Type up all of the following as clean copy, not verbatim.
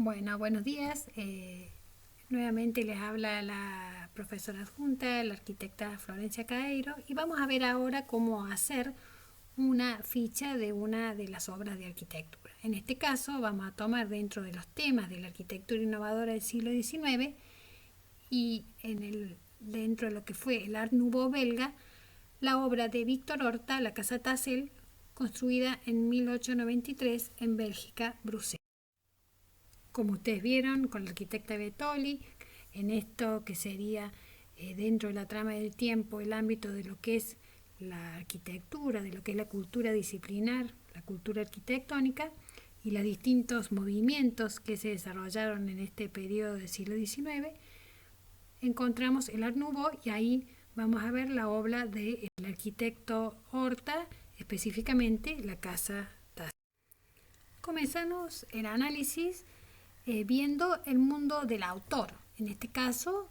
Bueno, buenos días. Nuevamente les habla la profesora adjunta, la arquitecta Florencia Caeiro, y vamos a ver ahora cómo hacer una ficha de una de las obras de arquitectura. En este caso vamos a tomar dentro de los temas de la arquitectura innovadora del siglo XIX y dentro de lo que fue el Art Nouveau belga, la obra de Víctor Horta, la Casa Tassel, construida en 1893 en Bélgica, Bruselas. Como ustedes vieron con la arquitecta Bertoli, en esto que sería dentro de la trama del tiempo el ámbito de lo que es la arquitectura, de lo que es la cultura disciplinar, la cultura arquitectónica y los distintos movimientos que se desarrollaron en este periodo del siglo XIX, encontramos el Art Nouveau y ahí vamos a ver la obra del arquitecto Horta, específicamente la Casa Tassel. Comenzamos el análisis viendo el mundo del autor. En este caso,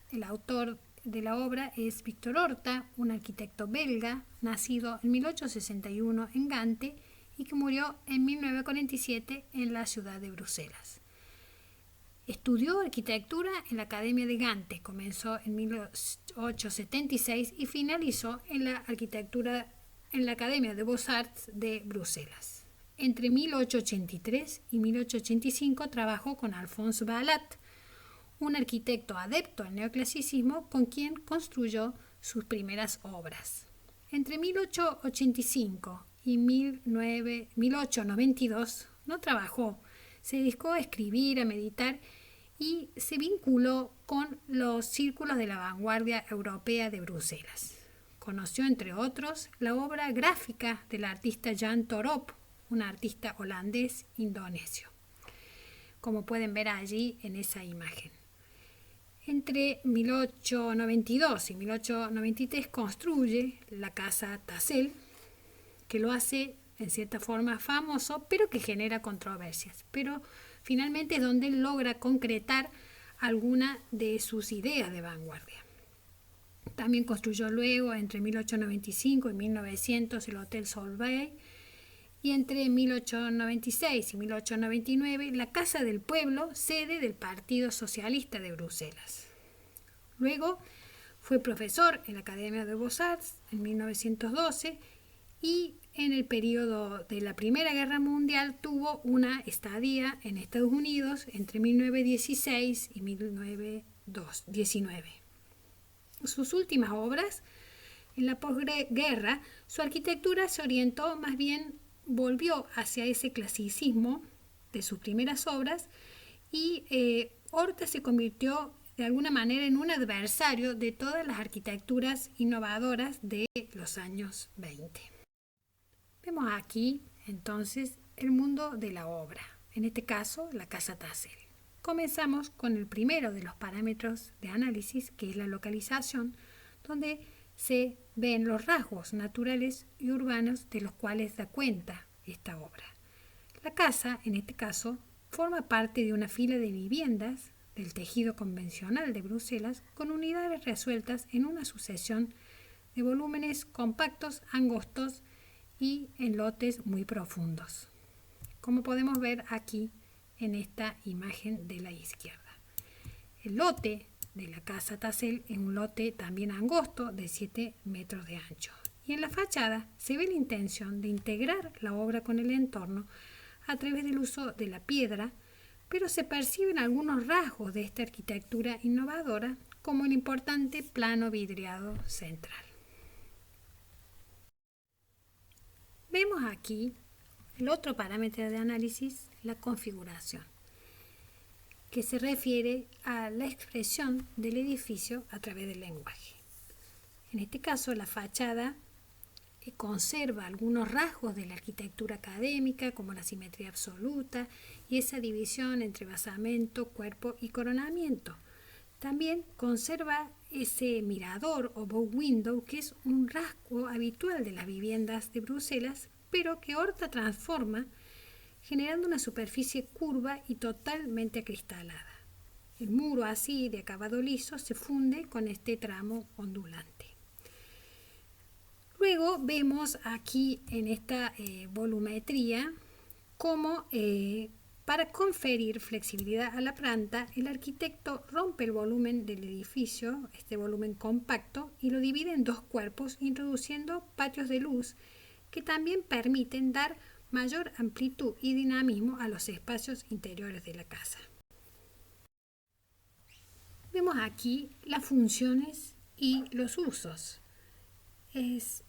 el autor de la obra es Víctor Horta, un arquitecto belga, nacido en 1861 en Gante y que murió en 1947 en la ciudad de Bruselas. Estudió arquitectura en la Academia de Gante, comenzó en 1876 y finalizó en la arquitectura en la Academia de Beaux-Arts de Bruselas. Entre 1883 y 1885 trabajó con Alphonse Balat, un arquitecto adepto al neoclasicismo con quien construyó sus primeras obras. Entre 1885 y 1892 no trabajó, se dedicó a escribir, a meditar y se vinculó con los círculos de la vanguardia europea de Bruselas. Conoció, entre otros, la obra gráfica del artista Jan Torop, un artista holandés indonesio, como pueden ver allí en esa imagen. Entre 1892 y 1893 construye la Casa Tassel, que lo hace en cierta forma famoso, pero que genera controversias. Pero finalmente es donde él logra concretar alguna de sus ideas de vanguardia. También construyó luego, entre 1895 y 1900, el Hotel Solvay, y entre 1896 y 1899 la Casa del Pueblo, sede del Partido Socialista de Bruselas. Luego fue profesor en la Academia de Beaux-Arts en 1912 y en el periodo de la Primera Guerra Mundial tuvo una estadía en Estados Unidos entre 1916 y 1919. Sus últimas obras, en la posguerra, su arquitectura se orientó más bien, volvió hacia ese clasicismo de sus primeras obras y Horta se convirtió de alguna manera en un adversario de todas las arquitecturas innovadoras de los años 20. Vemos aquí entonces el mundo de la obra, en este caso la Casa Tassel. Comenzamos con el primero de los parámetros de análisis, que es la localización, donde se ven los rasgos naturales y urbanos de los cuales da cuenta esta obra. La casa, en este caso, forma parte de una fila de viviendas del tejido convencional de Bruselas con unidades resueltas en una sucesión de volúmenes compactos, angostos y en lotes muy profundos, como podemos ver aquí en esta imagen de la izquierda. El lote de la Casa Tassel es un lote también angosto de 7 metros de ancho. Y en la fachada se ve la intención de integrar la obra con el entorno a través del uso de la piedra, pero se perciben algunos rasgos de esta arquitectura innovadora, como el importante plano vidriado central. Vemos aquí el otro parámetro de análisis, la configuración, que se refiere a la expresión del edificio a través del lenguaje. En este caso, la fachada conserva algunos rasgos de la arquitectura académica, como la simetría absoluta y esa división entre basamento, cuerpo y coronamiento. También conserva ese mirador o bow window, que es un rasgo habitual de las viviendas de Bruselas, pero que Horta transforma generando una superficie curva y totalmente acristalada. El muro así de acabado liso se funde con este tramo ondulante. Luego vemos aquí en esta volumetría cómo Para conferir flexibilidad a la planta, el arquitecto rompe el volumen del edificio, este volumen compacto, y lo divide en dos cuerpos, introduciendo patios de luz que también permiten dar mayor amplitud y dinamismo a los espacios interiores de la casa. Vemos aquí las funciones y los usos. Es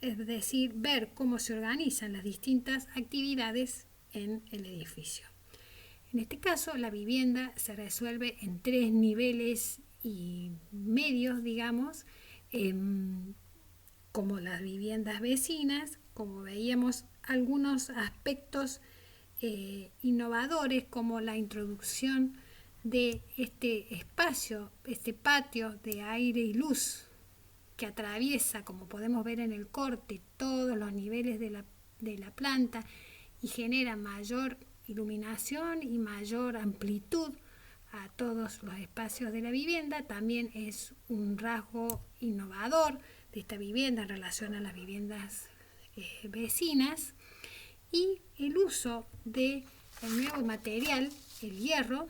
decir, ver cómo se organizan las distintas actividades en el edificio. En este caso, la vivienda se resuelve en 3 niveles y medios, digamos, como las viviendas vecinas, como veíamos algunos aspectos innovadores, como la introducción de este espacio, este patio de aire y luz que atraviesa, como podemos ver en el corte, todos los niveles de la planta y genera mayor iluminación y mayor amplitud a todos los espacios de la vivienda. También es un rasgo innovador de esta vivienda en relación a las viviendas vecinas. Y el uso del nuevo material, el hierro,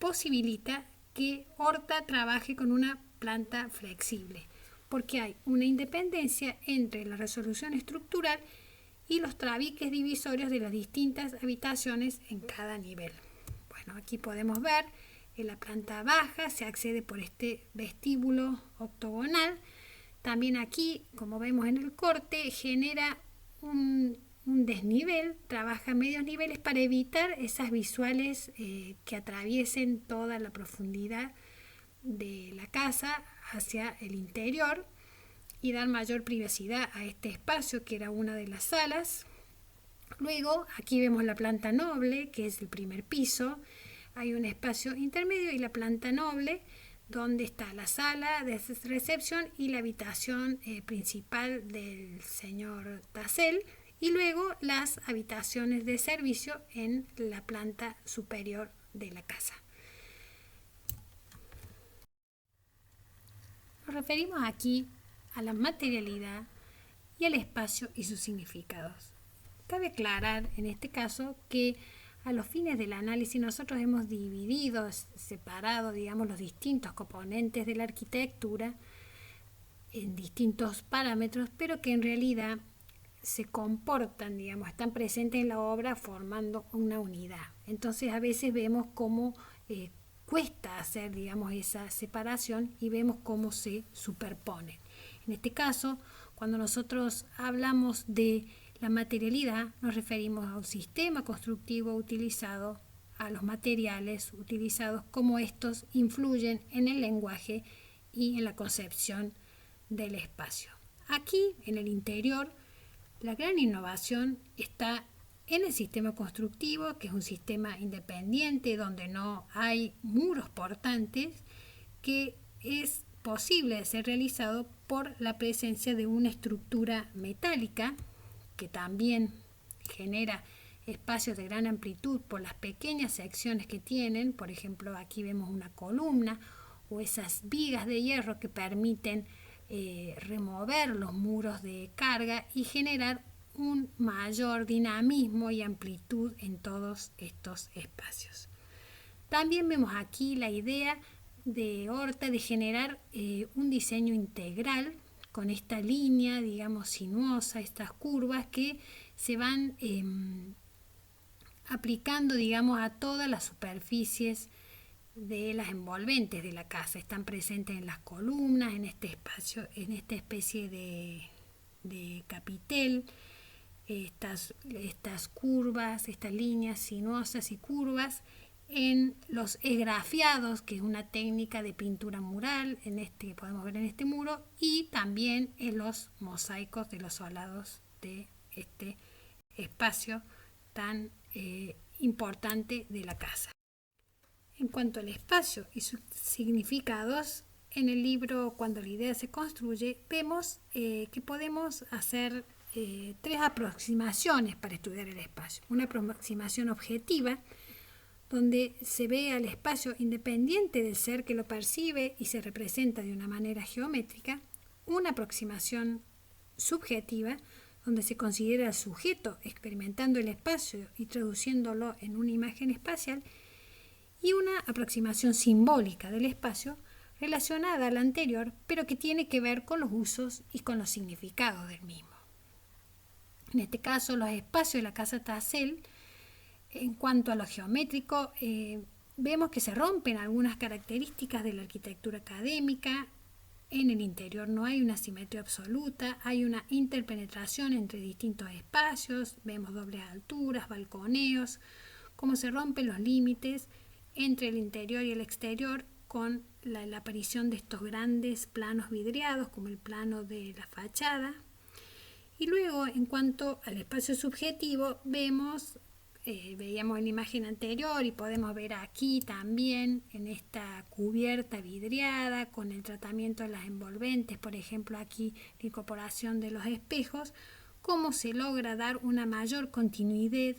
posibilita que Horta trabaje con una planta flexible, porque hay una independencia entre la resolución estructural y los tabiques divisorios de las distintas habitaciones en cada nivel. Bueno, aquí podemos ver en la planta baja se accede por este vestíbulo octogonal. También aquí, como vemos en el corte, genera un desnivel, trabaja medios niveles para evitar esas visuales que atraviesen toda la profundidad de la casa hacia el interior y dar mayor privacidad a este espacio que era una de las salas. Luego aquí vemos la planta noble, que es el primer piso. Hay un espacio intermedio y la planta noble, donde está la sala de recepción y la habitación principal del señor Tassel, y luego las habitaciones de servicio en la planta superior de la casa. Nos referimos aquí a la materialidad y al espacio y sus significados. Cabe aclarar en este caso que a los fines del análisis nosotros hemos dividido, separado, digamos, los distintos componentes de la arquitectura en distintos parámetros, pero que en realidad se comportan, digamos, están presentes en la obra formando una unidad. Entonces a veces vemos cómo cuesta hacer, digamos, esa separación y vemos cómo se superponen. En este caso, cuando nosotros hablamos de la materialidad, nos referimos a un sistema constructivo utilizado, a los materiales utilizados, cómo estos influyen en el lenguaje y en la concepción del espacio. Aquí, en el interior, la gran innovación está en el sistema constructivo, que es un sistema independiente donde no hay muros portantes, que es posible de ser realizado por la presencia de una estructura metálica que también genera espacios de gran amplitud por las pequeñas secciones que tienen. Por ejemplo, aquí vemos una columna o esas vigas de hierro que permiten remover los muros de carga y generar un mayor dinamismo y amplitud en todos estos espacios. También vemos aquí la idea de Horta de generar un diseño integral con esta línea, digamos, sinuosa, estas curvas que se van aplicando, digamos, a todas las superficies de las envolventes de la casa. Están presentes en las columnas, en este espacio, en esta especie de capitel, estas curvas, estas líneas sinuosas y curvas, en los esgrafiados, que es una técnica de pintura mural que podemos ver en este muro, y también en los mosaicos de los solados de este espacio tan importante de la casa. En cuanto al espacio y sus significados, en el libro Cuando la idea se construye, vemos que podemos hacer 3 aproximaciones para estudiar el espacio. Una aproximación objetiva, donde se ve al espacio independiente del ser que lo percibe y se representa de una manera geométrica. Una aproximación subjetiva, donde se considera al sujeto experimentando el espacio y traduciéndolo en una imagen espacial, y una aproximación simbólica del espacio relacionada a la anterior, pero que tiene que ver con los usos y con los significados del mismo. En este caso, los espacios de la casa Tassel, en cuanto a lo geométrico, vemos que se rompen algunas características de la arquitectura académica. En el interior no hay una simetría absoluta, hay una interpenetración entre distintos espacios, vemos dobles alturas, balconeos, cómo se rompen los límites entre el interior y el exterior con la aparición de estos grandes planos vidriados como el plano de la fachada. Y luego, en cuanto al espacio subjetivo, veíamos en la imagen anterior y podemos ver aquí también en esta cubierta vidriada con el tratamiento de las envolventes, por ejemplo aquí la incorporación de los espejos, cómo se logra dar una mayor continuidad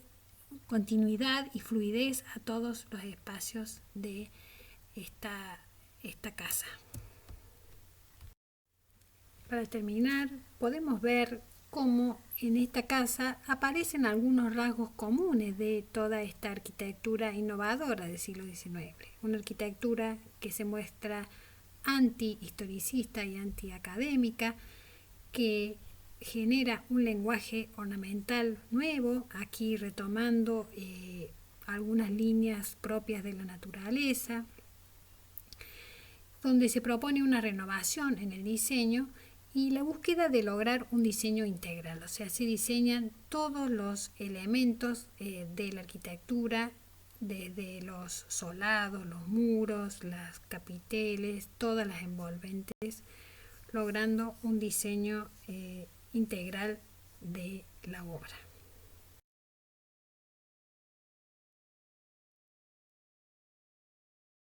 y fluidez a todos los espacios de esta casa. Para terminar, podemos ver cómo en esta casa aparecen algunos rasgos comunes de toda esta arquitectura innovadora del siglo XIX. Una arquitectura que se muestra anti-historicista y anti-académica, que genera un lenguaje ornamental nuevo, aquí retomando algunas líneas propias de la naturaleza, donde se propone una renovación en el diseño y la búsqueda de lograr un diseño integral, o sea, se diseñan todos los elementos de la arquitectura, desde los solados, los muros, las capiteles, todas las envolventes, logrando un diseño integral de la obra.